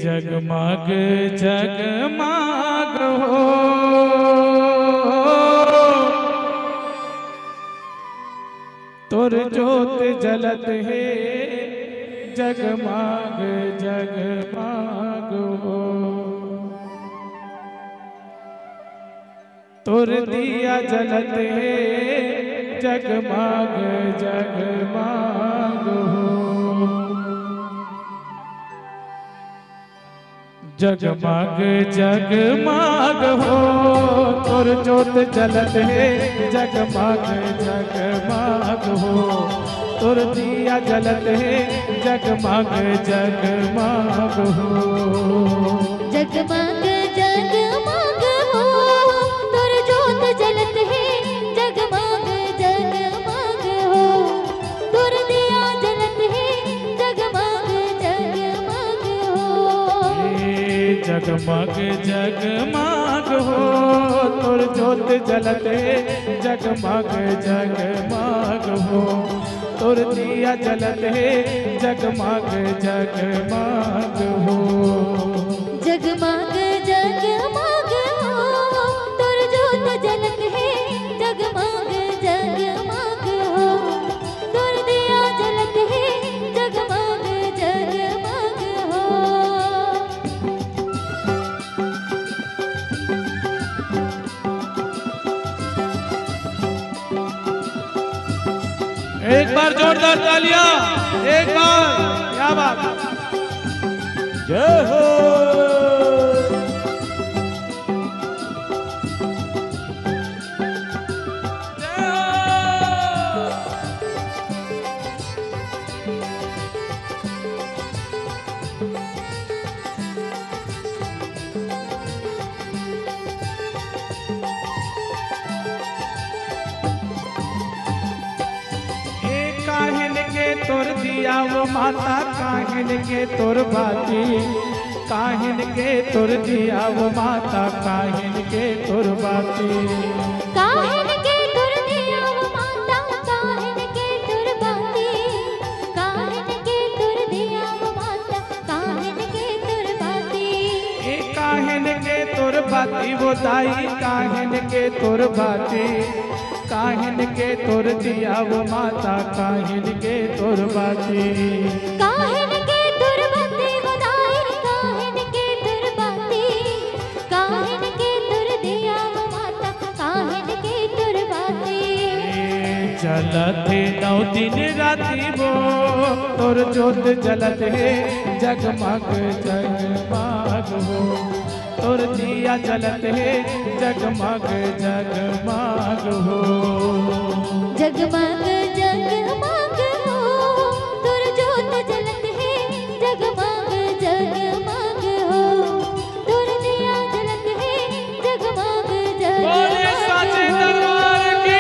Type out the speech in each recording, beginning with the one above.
जगमग जगमग हो तोर जोत जलत है जगमग जगमग हो तोर दिया जलत है जगमग जगमग हो जगमग जगमग हो तोर जोत जलत है जगमग जगमग हो तोर दिया जलत है जगमग जगमग हो जगमग जगमग हो तोर जोत जलत है जगमग जगमग हो तोर दिया जलत है जगमग जगमग हो जगमग जगमग हो तोर जोत जलत है जगमग जगमग हो तोर दिया जलत है जगमग जगमग हो जगमग जगमग हो तोर जोत जलत है जगमग जगमग हो तोर दिया जलत है जगमग जगमग हो एक बार जोरदार तालियां एक बार क्या बात जय हो तोर दिया वो माता काहिन के तोर बाती काहिन के तोर दिया वो माता काहिन के तोर बाती काहिन के तोर दिया वो माता काहिन के तोर बाती काहिन के तोर दिया वो माता काहिन के तोर बाती ए काहिन के तोर बाती वो दाई काहिन के तोर बाती काहिन के तोर दिया वो माता काहिन के तोर बाती काहिन के तोर बाती वो दाई काहिन के तोर बाती काहिन के तोर दिया वो माता काहिन के तोर बाती जलत है 9 दिन राती वो तोर जोत जलत है जगमग जगमग हो तोर दिया जलत है जगमग जगमग हो जगमग जगमग हो तोर जोत जलत है जगमग जगमग हो तोर दिया जलत है जगमग बोले साचे दरबार की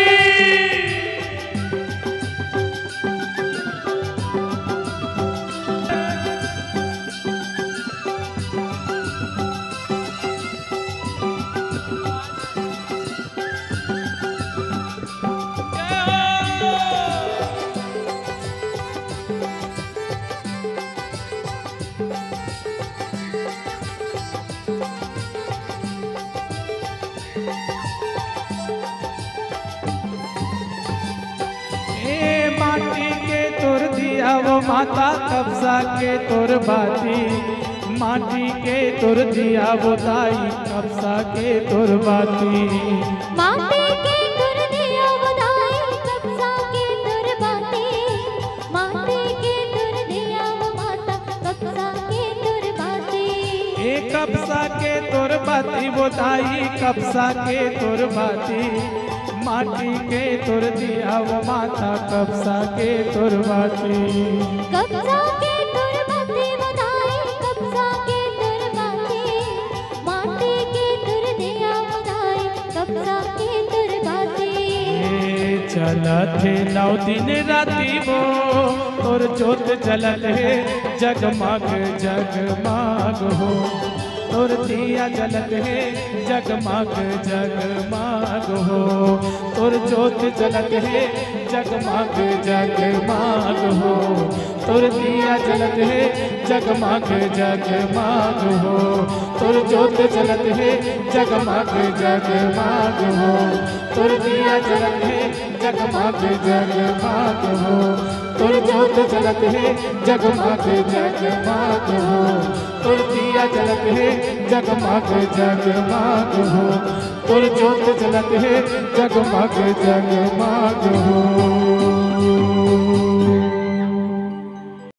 माटी के तोर दिया वो माता कब्जा के तोर बाती माटी के तोर दिया वो दाई कब्जा के तोर बाती माटी के तोर दिया वो दाई कब्जा के तोर बाती माटी के तोर दिया वो माता कब्जा के तोर बाती ए कब्जा के तोर बाती वो दाई कब्जा के तोर बाती माटी के तोर दिया वो माता कब्जा के तोर बाती कब्जा के तोर बाती वो दाई कब्जा के तोर बाती माटी के तोर दिया वो दाई कब्जा के तोर बाती चलत है 9 दिन राती वो तोर जोत जलत है जगमग जगमग हो तोर दिया जलत है जगमग जगमग हो तोर जोत जलत है जगमग जगमग हो तुर दिया जलत है जगमग जगमग हो, तुर ज्योत जलत है जगमग जगमग हो, तुर दिया जलत है जगमग जगमग हो, तुर ज्योत जलत है जगमग जगमग हो, तुर दिया जलत है जगमग जगमग हो, तुर ज्योत जलत है जगमग जगमग हो।